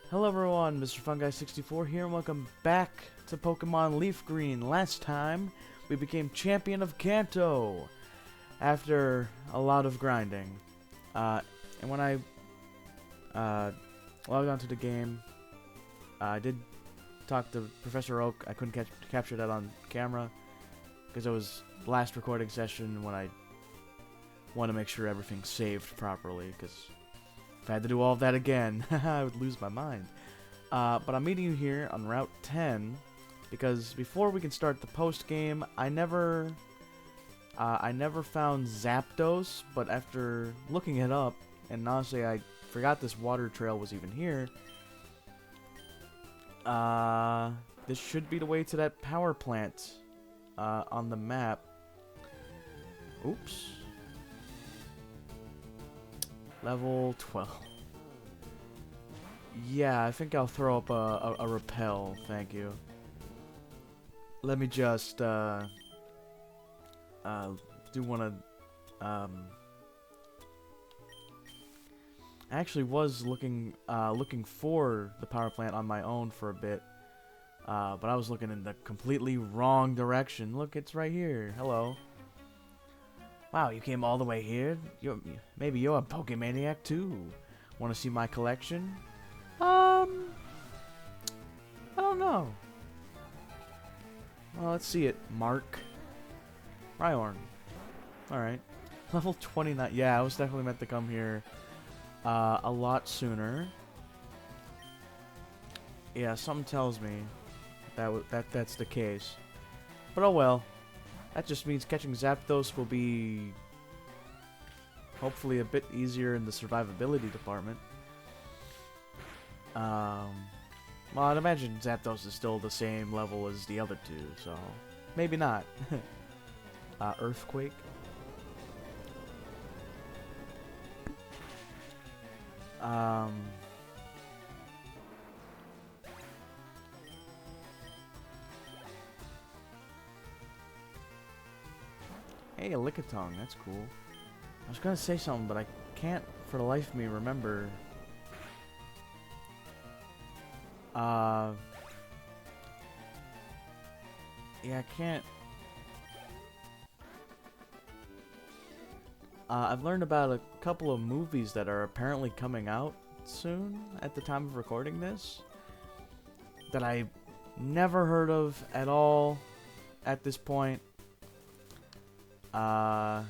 Hello everyone, Mr. Fungi64 here, and welcome back to Pokemon Leaf Green. Last time, we became Champion of Kanto after a lot of grinding. And when I logged onto the game, I did talk to Professor Oak. I couldn't capture that on camera because it was the last recording session when I want to make sure everything's saved properly, because if I had to do all of that again, I would lose my mind. But I'm meeting you here on Route 10 because before we can start the post game, I never found Zapdos. But after looking it up, and honestly, I forgot this water trail was even here. This should be the way to that power plant on the map. Oops. Level 12. Yeah, I think I'll throw up a repel, thank you. Let me just, do one of, I actually was looking for the power plant on my own for a bit, but I was looking in the completely wrong direction. Look, it's right here. Hello. Wow, you came all the way here? Maybe you're a Pokemaniac too. Want to see my collection? I don't know. Well, let's see it. Mark. Rhyhorn. Alright. Level 29. Yeah, I was definitely meant to come here a lot sooner. Yeah, something tells me that's the case. But oh well. That just means catching Zapdos will be hopefully a bit easier in the survivability department. Well, I'd imagine Zapdos is still the same level as the other two, so maybe not. Earthquake. Hey, a Lickitung, that's cool. I was gonna say something, but I can't for the life of me remember. Yeah, I can't. I've learned about a couple of movies that are apparently coming out soon at the time of recording this that I never heard of at all at this point. I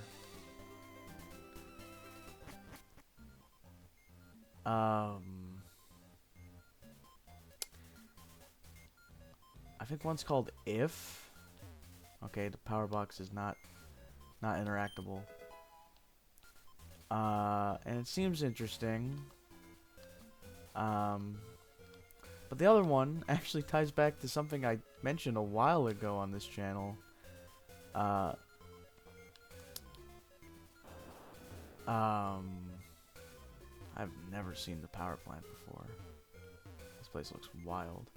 think one's called If. Okay, the power box is not interactable. And it seems interesting. But the other one actually ties back to something I mentioned a while ago on this channel. I've never seen the power plant before. This place looks wild.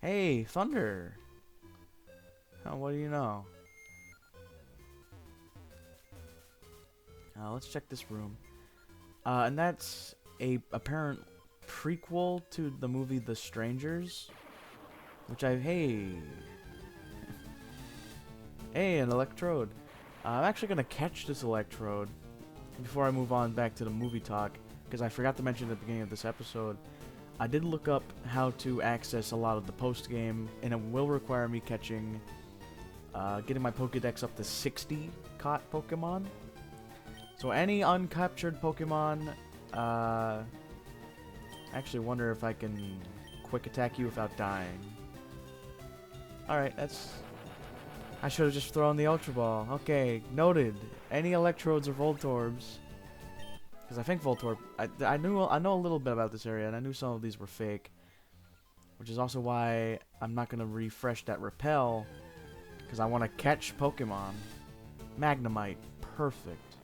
Hey, Thunder! Oh, what do you know? Let's check this room. And that's a apparent prequel to the movie The Strangers, which hey, an Electrode. I'm actually gonna catch this Electrode before I move on back to the movie talk, because I forgot to mention at the beginning of this episode. I did look up how to access a lot of the post game, and it will require me catching, getting my Pokédex up to 60 caught Pokemon. So any uncaptured Pokemon, I actually wonder if I can quick attack you without dying. Alright, I should have just thrown the Ultra Ball. Okay, noted. Any Electrodes or Voltorbs. Because I think Voltorb, I know a little bit about this area, and I knew some of these were fake. Which is also why I'm not going to refresh that Repel, because I want to catch Pokemon. Magnemite. Perfect.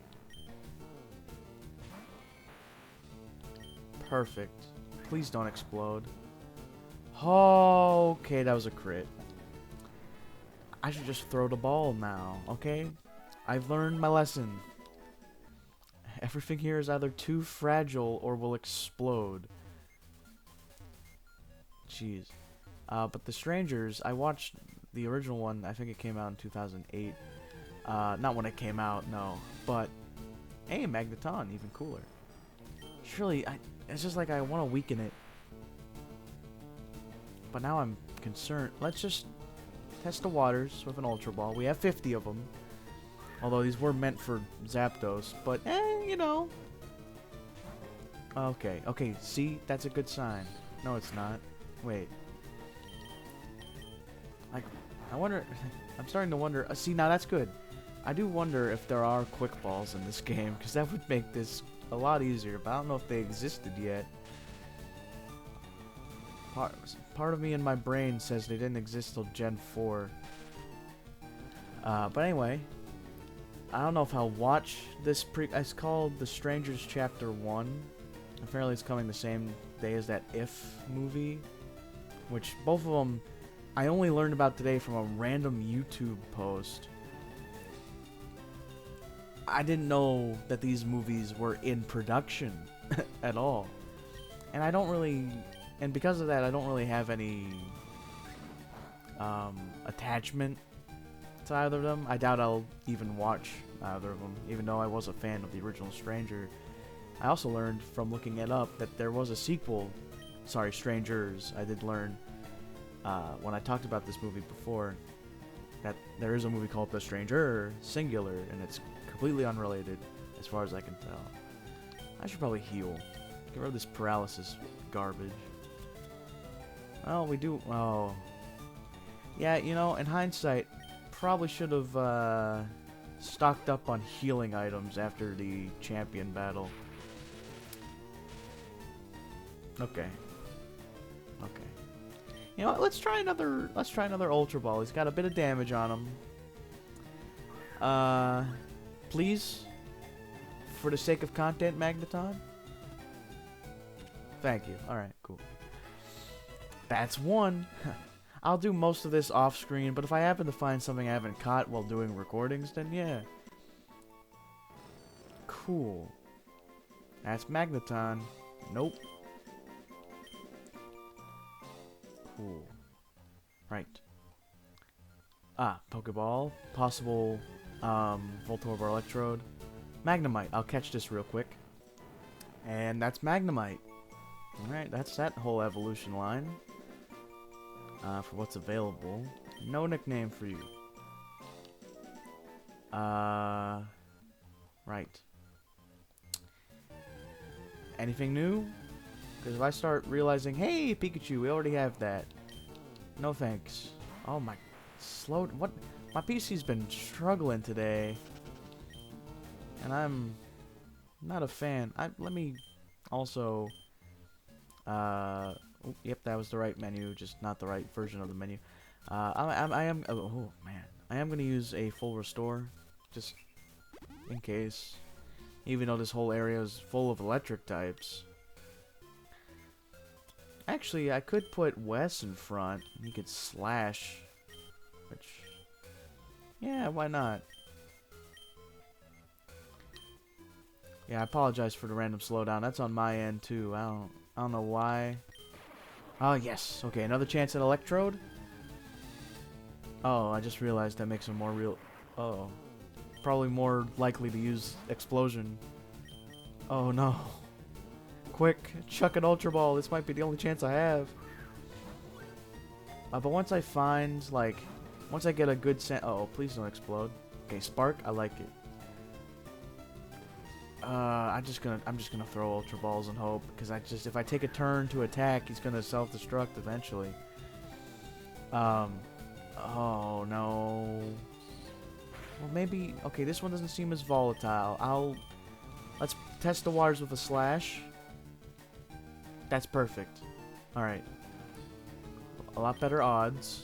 Perfect. Please don't explode. Oh, okay, that was a crit. I should just throw the ball now, okay? I've learned my lesson. Everything here is either too fragile or will explode. Jeez. But The Strangers, I watched the original one. I think it came out in 2008. Not when it came out, no. But, hey, Magneton, even cooler. Surely, it's just like I want to weaken it. But now I'm concerned. Let's just test the waters with an Ultra Ball. We have 50 of them. Although these were meant for Zapdos. But, you know. Okay, okay, see? That's a good sign. No, it's not. Wait. I wonder... I'm starting to wonder... see, now that's good. I do wonder if there are quick balls in this game, because that would make this a lot easier, but I don't know if they existed yet. Part of me in my brain says they didn't exist till Gen 4. But anyway, I don't know if I'll watch this it's called The Strangers Chapter 1. Apparently it's coming the same day as that If movie, which both of them I only learned about today from a random YouTube post. I didn't know that these movies were in production at all. And I don't really... And because of that, I don't really have any attachment to either of them. I doubt I'll even watch either of them, even though I was a fan of the original Stranger. I also learned from looking it up that there was a sequel. Sorry, Strangers. I did learn when I talked about this movie before that there is a movie called The Stranger, singular, and it's completely unrelated as far as I can tell. I should probably heal. Get rid of this paralysis garbage. Oh, we do... Oh. Yeah, you know, in hindsight, probably should have stocked up on healing items after the champion battle. Okay. Okay. You know what, let's try another Ultra Ball. He's got a bit of damage on him. Please? For the sake of content, Magneton? Thank you. Alright, cool. That's one. I'll do most of this off screen, but if I happen to find something I haven't caught while doing recordings, then yeah. Cool. That's Magneton. Nope. Cool. Right. Pokeball. Possible, Voltorb or Electrode. Magnemite. I'll catch this real quick. And that's Magnemite. Alright, that's that whole evolution line. For what's available. No nickname for you. Right. Anything new? Because if I start realizing, hey, Pikachu, we already have that. No thanks. Oh my... What? My PC's been struggling today. And I'm not a fan. Let me also... yep, that was the right menu, just not the right version of the menu. I am... Oh, man. I am going to use a full restore. Just in case. Even though this whole area is full of electric types. Actually, I could put Wes in front. He could slash. Which... Yeah, why not? Yeah, I apologize for the random slowdown. That's on my end, too. I don't know why. Oh, yes. Okay, another chance at Electrode. Oh, I just realized that makes him more real... Oh. Probably more likely to use Explosion. Oh, no. Quick, chuck an Ultra Ball. This might be the only chance I have. But once I find, like... Once I get a good oh, please don't explode. Okay, Spark, I like it. I'm just gonna throw Ultra Balls and hope, because if I take a turn to attack, he's gonna self-destruct eventually. Oh no. Well, maybe, okay, this one doesn't seem as volatile. Let's test the waters with a Slash. That's perfect. Alright. A lot better odds.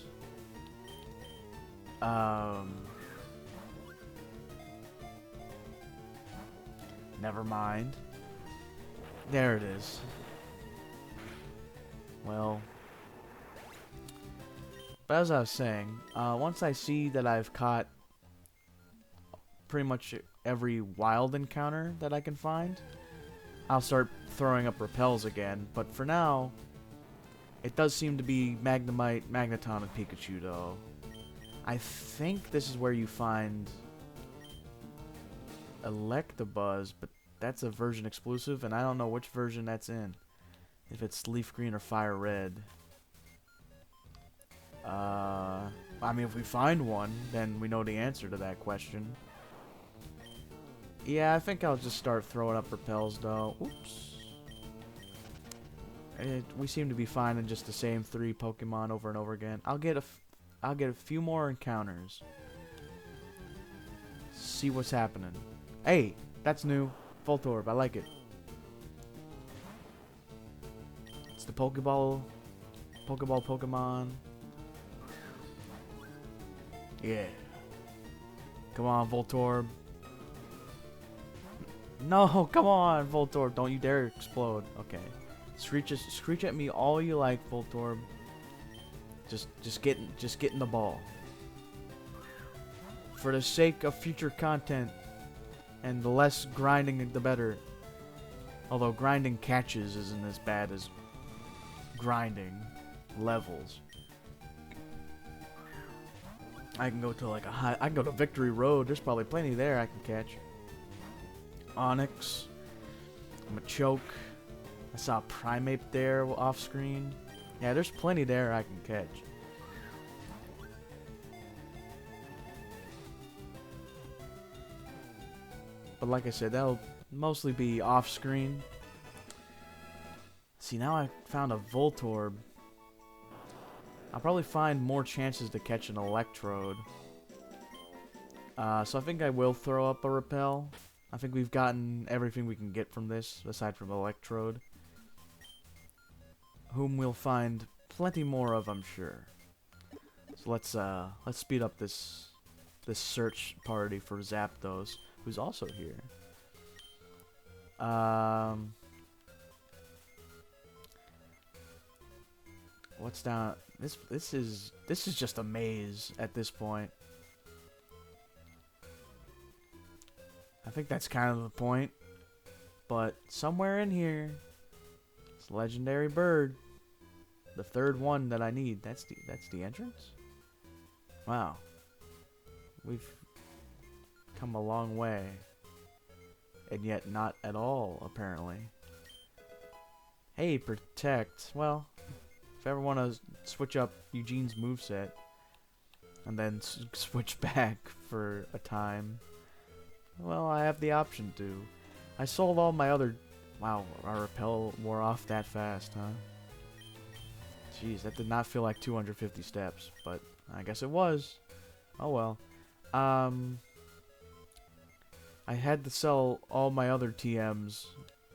Never mind. There it is. Well. But as I was saying, once I see that I've caught pretty much every wild encounter that I can find, I'll start throwing up repels again. But for now, it does seem to be Magnemite, Magneton, and Pikachu, though. I think this is where you find Electabuzz, but that's a version exclusive, and I don't know which version that's in. If it's Leaf Green or Fire Red. I mean, if we find one, then we know the answer to that question. Yeah, I think I'll just start throwing up repels, though. Oops. We seem to be finding just the same 3 Pokemon over and over again. I'll get a few more encounters. See what's happening. Hey, that's new. Voltorb, I like it. It's the Pokeball Pokemon. Yeah. Come on, Voltorb. No, come on, Voltorb. Don't you dare explode. Okay. Screech at me all you like, Voltorb. Just get in the ball. For the sake of future content, and the less grinding, the better. Although grinding catches isn't as bad as grinding levels. I can go to like I can go to Victory Road. There's probably plenty there I can catch. Onyx. Machoke. I saw a Primeape there off screen. Yeah, there's plenty there I can catch. But like I said, that'll mostly be off screen. See, now I found a Voltorb. I'll probably find more chances to catch an Electrode. So I think I will throw up a Repel. I think we've gotten everything we can get from this, aside from Electrode. Whom we'll find plenty more of, I'm sure. So let's speed up this search party for Zapdos, who's also here. What's down? This is just a maze at this point. I think that's kind of the point. But somewhere in here, it's a legendary bird. The third one that I need. That's the entrance? Wow. We've come a long way. And yet not at all, apparently. Hey, Protect. Well, if I ever want to switch up Eugene's moveset and then switch back for a time, well, I have the option to. I sold all my other... Wow, our Repel wore off that fast, huh? Jeez, that did not feel like 250 steps, but I guess it was. Oh well. I had to sell all my other TMs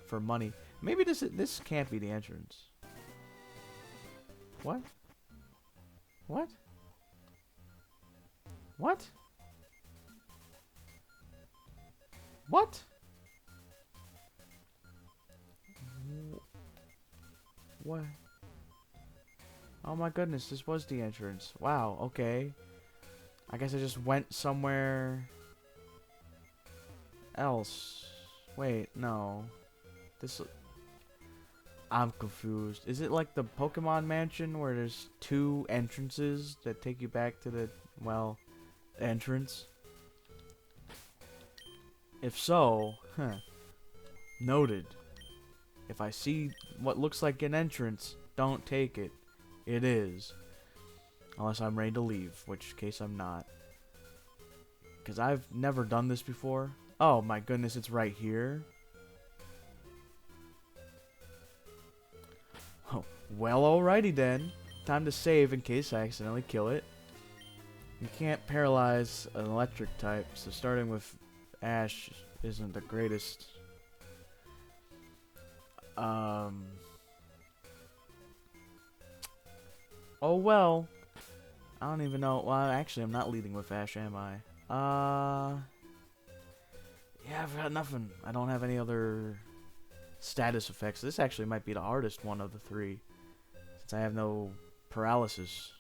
for money. Maybe this can't be the entrance. What? What? What? What? What? Oh my goodness, this was the entrance. Wow, okay. I guess I just went somewhere else. Wait, no. I'm confused. Is it like the Pokemon Mansion where there's 2 entrances that take you back to the, well, entrance? If so, noted. If I see what looks like an entrance, don't take it. It is. Unless I'm ready to leave, which case I'm not. Because I've never done this before. Oh my goodness, it's right here. Oh, well, alrighty then. Time to save in case I accidentally kill it. You can't paralyze an electric type, so starting with Ash isn't the greatest. Oh well. I don't even know. Well, actually, I'm not leading with Ash, am I? Yeah, I've got nothing. I don't have any other status effects. This actually might be the hardest one of the 3, since I have no paralysis.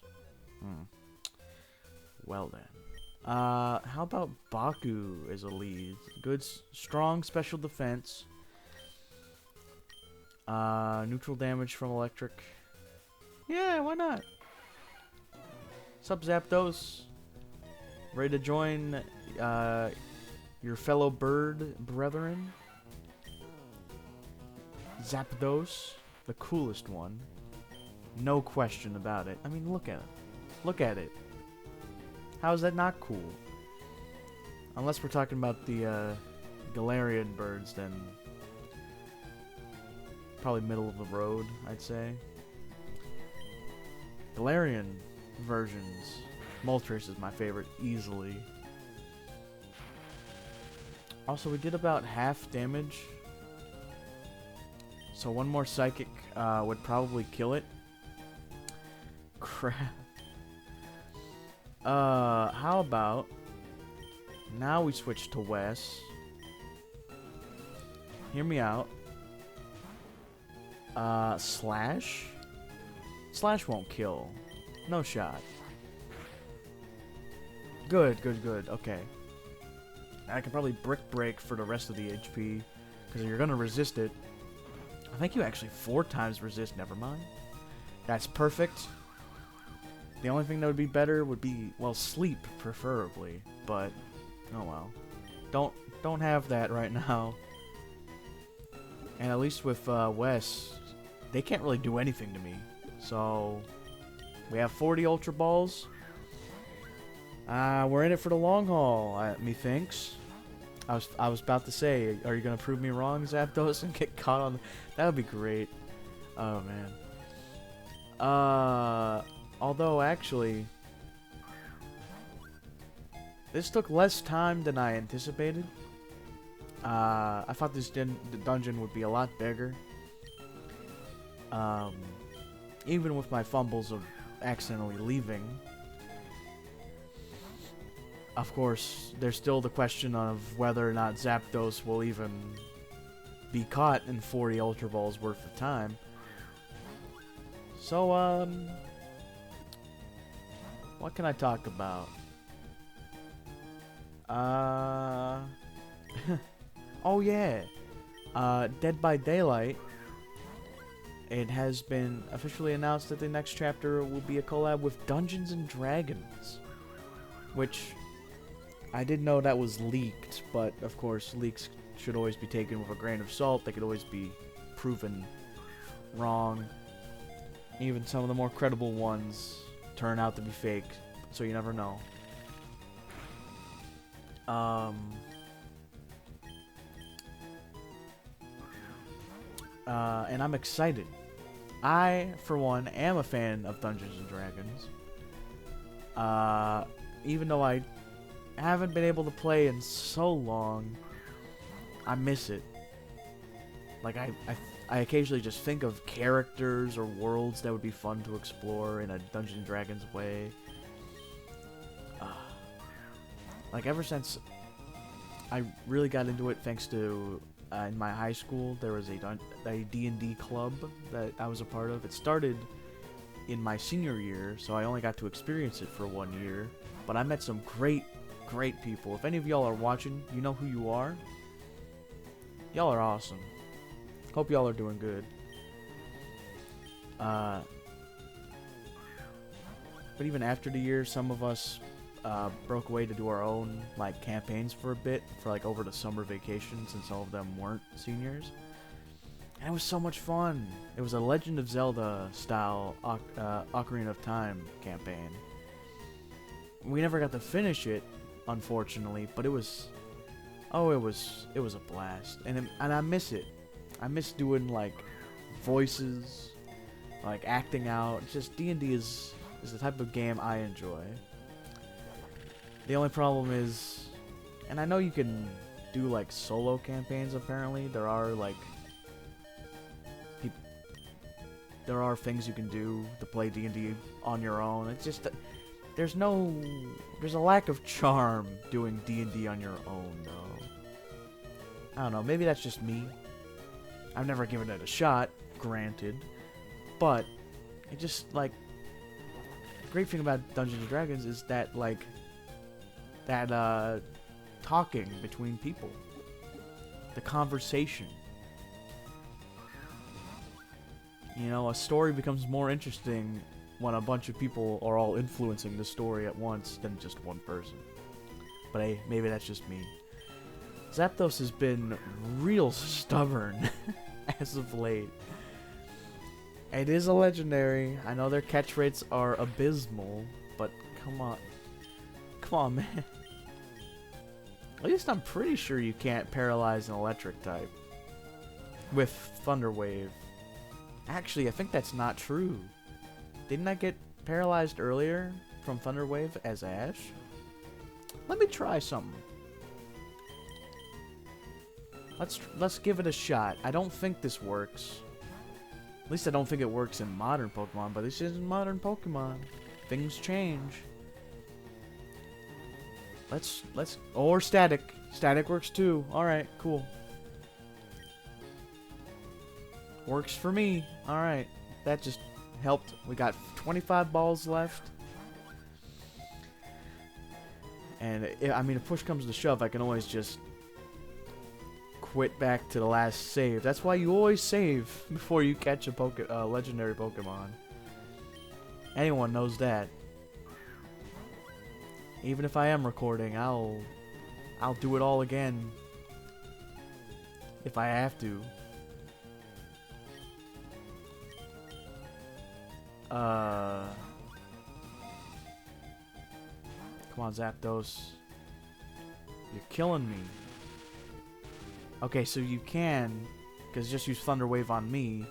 Well then. How about Baku as a lead? Good, strong special defense. Neutral damage from electric. Yeah, why not? Sup, Zapdos? Ready to join, your fellow bird brethren? Zapdos, the coolest one. No question about it. I mean, look at it. Look at it. How is that not cool? Unless we're talking about the Galarian birds, then probably middle of the road, I'd say. Galarian versions. Moltres is my favorite, easily. Also, we did about half damage. So one more Psychic would probably kill it. Crap. How about... Now we switch to Wes. Hear me out. Slash? Slash won't kill. No shot. Good, good, good. Okay. I can probably Brick Break for the rest of the HP. Because you're gonna resist it. I think you actually 4 times resist. Never mind. That's perfect. The only thing that would be better would be, well, sleep, preferably. But, oh well. Don't have that right now. And at least with Wes, they can't really do anything to me. So, we have 40 Ultra Balls. We're in it for the long haul, methinks. I was about to say, are you gonna prove me wrong, Zapdos, and get caught on? That would be great. Oh man. Although actually, this took less time than I anticipated. I thought this dungeon would be a lot bigger. Even with my fumbles of accidentally leaving. Of course, there's still the question of whether or not Zapdos will even be caught in 40 Ultra Balls worth of time. So, what can I talk about? Oh yeah, Dead by Daylight. It has been officially announced that the next chapter will be a collab with Dungeons and Dragons, which I did know that was leaked, but of course leaks should always be taken with a grain of salt. They could always be proven wrong. Even some of the more credible ones turn out to be fake, so you never know. And I'm excited. I, for one, am a fan of Dungeons and Dragons. Even though I haven't been able to play in so long, I miss it. Like, I occasionally just think of characters or worlds that would be fun to explore in a Dungeons and Dragons way. Like, ever since I really got into it, thanks to, in my high school, there was a D&D club that I was a part of. It started in my senior year, so I only got to experience it for 1 year. But I met some great people. If any of y'all are watching, you know who you are. Y'all are awesome. Hope y'all are doing good. But even after the year, some of us broke away to do our own like campaigns for a bit, for like over the summer vacation, since all of them weren't seniors. And it was so much fun. It was a Legend of Zelda style Ocarina of Time campaign. We never got to finish it, unfortunately, but it was a blast, and I miss it. I miss doing like voices, like acting out. It's just D&D is the type of game I enjoy. The only problem is, and I know you can do like solo campaigns. Apparently, there are things you can do to play D&D on your own. It's just there's a lack of charm doing D&D on your own, though. I don't know, maybe that's just me. I've never given it a shot, granted. But, it just, like... The great thing about Dungeons & Dragons is that, like... that talking between people. The conversation. You know, a story becomes more interesting when a bunch of people are all influencing the story at once than just one person. But hey, maybe that's just me. Zapdos has been real stubborn as of late. It is a legendary. I know their catch rates are abysmal, but come on. Come on, man. At least I'm pretty sure you can't paralyze an electric type with Thunder Wave. Actually, I think that's not true. Didn't I get paralyzed earlier from Thunder Wave as Ash? Let me try something. Let's give it a shot. I don't think this works. At least I don't think it works in modern Pokemon, but this isn't modern Pokemon. Things change. Or static. Static works too. Alright, cool. Works for me. Alright. That just helped. We got 25 balls left. And, I mean, if push comes to shove, I can always just quit back to the last save. That's why you always save before you catch a legendary Pokemon. Anyone knows that. Even if I am recording, I'll do it all again if I have to. Come on, Zapdos. You're killing me. Okay, so you can, because just use Thunder Wave on me.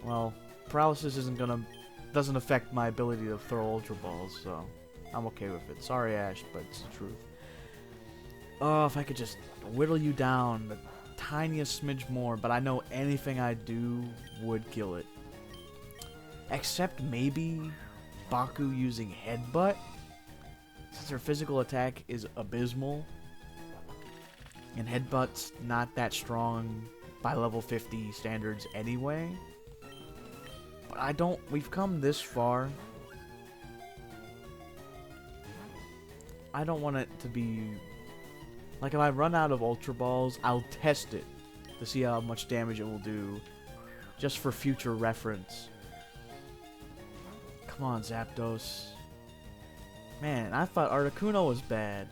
Well, paralysis doesn't affect my ability to throw Ultra Balls, so I'm okay with it. Sorry, Ash, but it's the truth. Oh, if I could just whittle you down the tiniest smidge more, but I know anything I do would kill it. Except maybe Baku using Headbutt, since her physical attack is abysmal. And Headbutt's not that strong by level 50 standards anyway. But we've come this far. I don't want it to be... Like, if I run out of Ultra Balls, I'll test it to see how much damage it will do, just for future reference. Come on, Zapdos. Man, I thought Articuno was bad.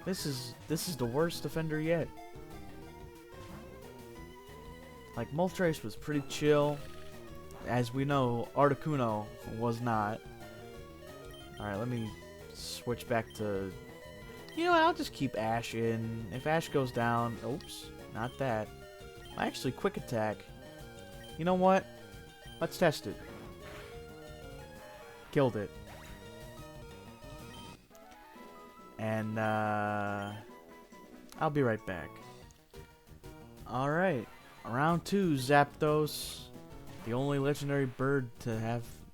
This is the worst defender yet. Like, Moltres was pretty chill. As we know, Articuno was not. Alright, let me switch back to... You know what, I'll just keep Ash in. If Ash goes down... Oops, not that. Actually, Quick Attack. You know what? Let's test it. Killed it. And, I'll be right back. Alright. Round 2, Zapdos. The only legendary bird to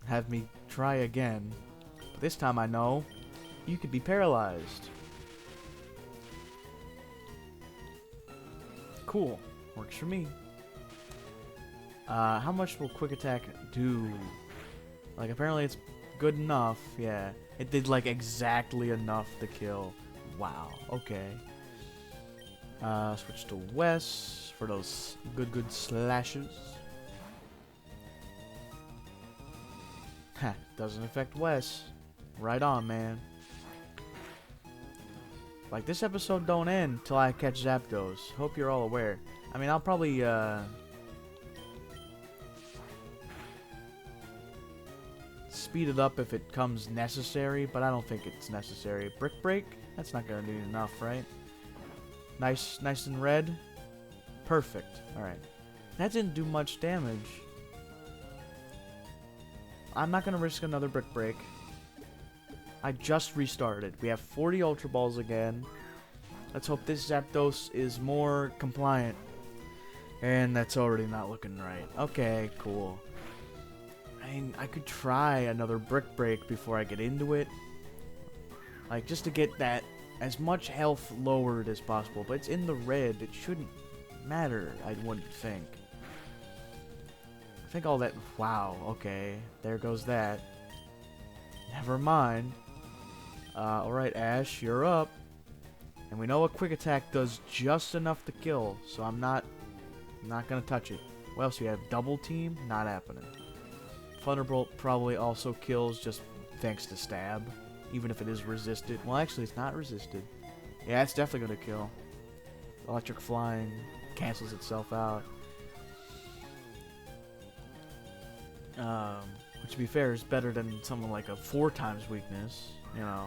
have me try again. But this time I know you could be paralyzed. Cool. Works for me. How much will Quick Attack do? Like, apparently it's good enough. Yeah. It did, like, exactly enough to kill. Wow. Okay. Switch to West for those good slashes. Ha. Doesn't affect West. Right on, man. Like, this episode don't end till I catch Zapdos. Hope you're all aware. I mean, I'll probably, speed it up if it comes necessary, but I don't think it's necessary. Brick Break? That's not gonna do enough, right? Nice and red. Perfect. Alright. That didn't do much damage. I'm not gonna risk another Brick Break. I just restarted. We have 40 Ultra Balls again. Let's hope this Zapdos is more compliant. And that's already not looking right. Okay, cool. I mean, I could try another Brick Break before I get into it. Like, just to get that as much health lowered as possible. But it's in the red. It shouldn't matter, I wouldn't think. I think all that... Wow, okay. There goes that. Never mind. Alright, Ash, you're up. And we know a quick attack does just enough to kill, so I'm not gonna touch it. What else do we have? Double team? Not happening. Thunderbolt probably also kills just thanks to stab, even if it is resisted. Well, actually, it's not resisted. Yeah, it's definitely gonna kill. Electric flying cancels itself out. Which, to be fair, is better than something like a 4 times weakness, you know.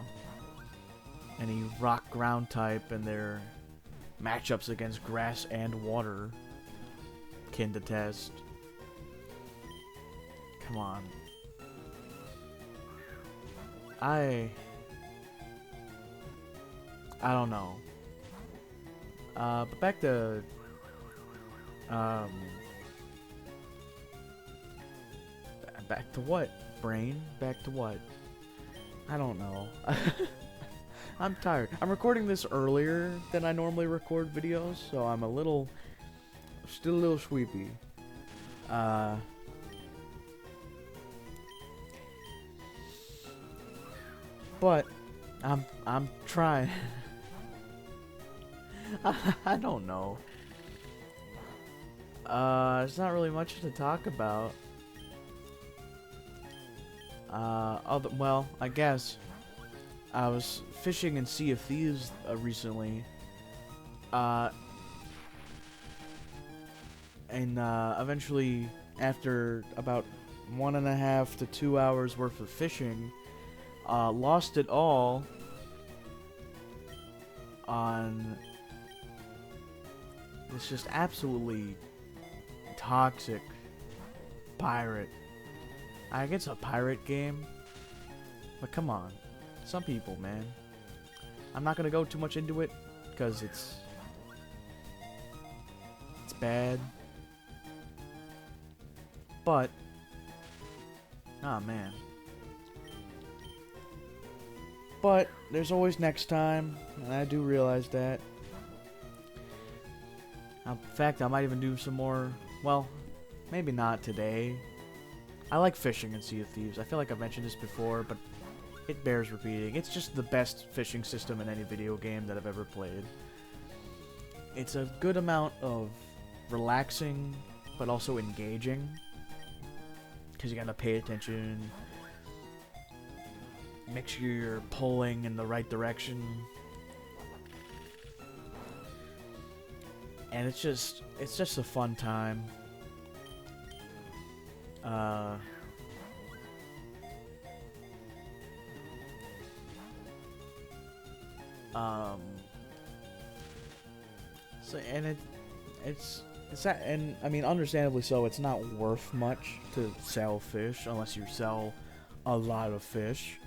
Any rock ground type and their matchups against grass and water can detest. Come on. I don't know. But back to back to what? Brain? Back to what? I don't know. I'm tired. I'm recording this earlier than I normally record videos, so I'm still a little sleepy. But I'm trying. I don't know. There's not really much to talk about. Well, I guess I was fishing in Sea of Thieves recently. And eventually, after about 1.5 to 2 hours worth of fishing, lost it all on this just absolutely toxic pirate. I guess a pirate game, but come on, some people, man. I'm not gonna go too much into it because it's bad, but oh man. But there's always next time, and I do realize that. In fact, I might even do some more. Well, maybe not today. I like fishing in Sea of Thieves. I feel like I've mentioned this before, but it bears repeating. It's just the best fishing system in any video game that I've ever played. It's a good amount of relaxing, but also engaging. Because you gotta pay attention. Make sure you're pulling in the right direction. And it's just a fun time. So and it's that, and I mean understandably so. It's not worth much to sell fish unless you sell a lot of fish.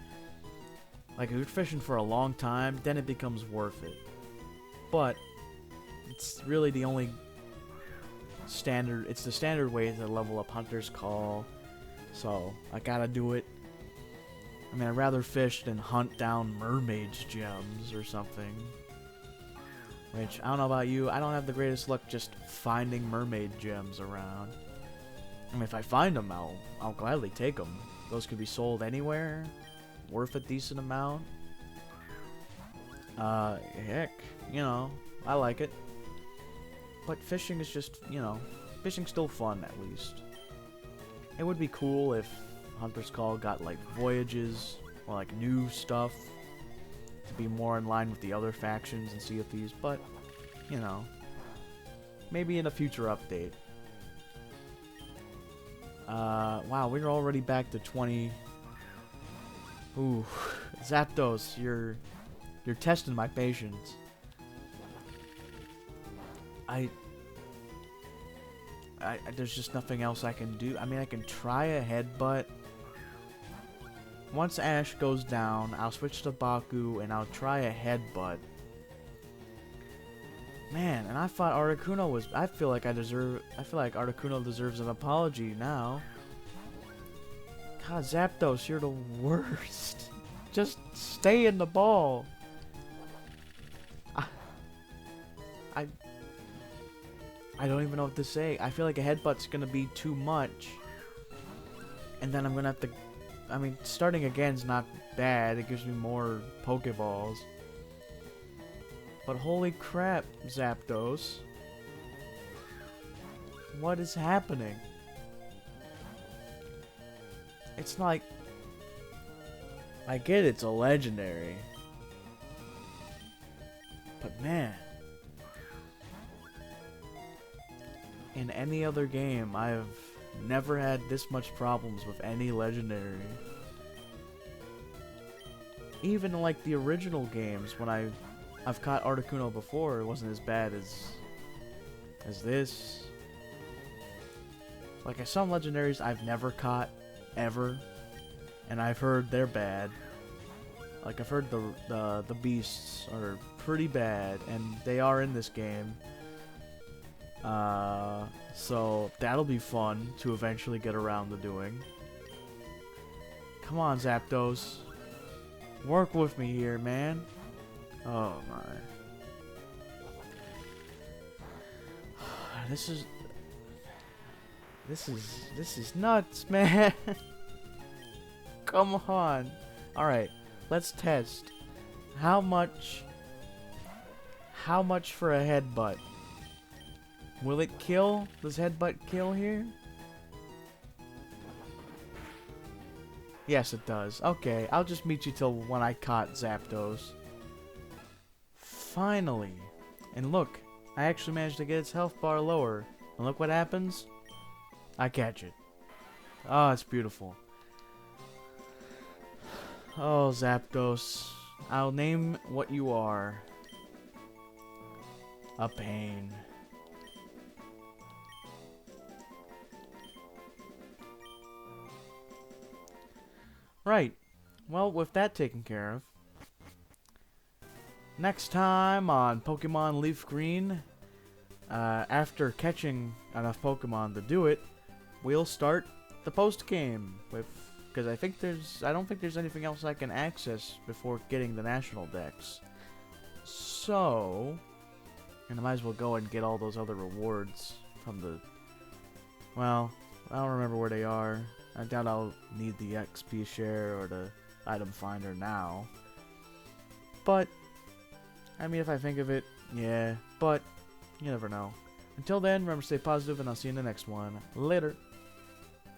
Like if you're fishing for a long time, then it becomes worth it. But it's really the only standard. It's the standard way to level up Hunter's Call. So I gotta do it. I mean, I'd rather fish than hunt down mermaid's gems or something. Which, I don't know about you, I don't have the greatest luck just finding mermaid gems around. I mean, if I find them, I'll gladly take them. Those could be sold anywhere, worth a decent amount. Heck, you know, I like it. But fishing is just, you know, fishing's still fun at least. It would be cool if Hunter's Call got like voyages or like new stuff to be more in line with the other factions and Sea of Thieves, but you know, maybe in a future update. Wow, we're already back to 20. Ooh, Zapdos, you're testing my patience. There's just nothing else I can do. I mean, I can try a headbutt. Once Ash goes down, I'll switch to Baku and I'll try a headbutt. Man, and I thought Articuno was. I feel like Articuno deserves an apology now. God, Zapdos, you're the worst. Just stay in the ball. I don't even know what to say. I feel like a headbutt's gonna be too much. And then I'm gonna have to I mean, starting again's not bad. It gives me more Pokeballs. But holy crap, Zapdos. What is happening? It's like... I get it's a legendary. But man... In any other game, I've never had this much problems with any legendary. Even like the original games, when I've caught Articuno before, it wasn't as bad as this. Like, some legendaries I've never caught ever, and I've heard they're bad. Like, I've heard the beasts are pretty bad, and they are in this game. So that'll be fun to eventually get around to doing. Come on, Zapdos. Work with me here, man. Oh my. This is nuts, man. Come on. Alright, let's test. How much for a headbutt? Will it kill? Does headbutt kill here? Yes, it does. Okay, I'll just meet you till when I caught Zapdos. Finally. And look, I actually managed to get its health bar lower. And look what happens. I catch it. Oh, it's beautiful. Oh, Zapdos. I'll name what you are. A pain. Right. Well, with that taken care of, next time on Pokemon Leaf Green, after catching enough Pokemon to do it, we'll start the post game with, because I don't think there's anything else I can access before getting the national dex. So, and I might as well go and get all those other rewards from the, well, I don't remember where they are. I doubt I'll need the XP share or the item finder now. But, I mean, if I think of it, yeah. But, you never know. Until then, remember to stay positive, and I'll see you in the next one. Later.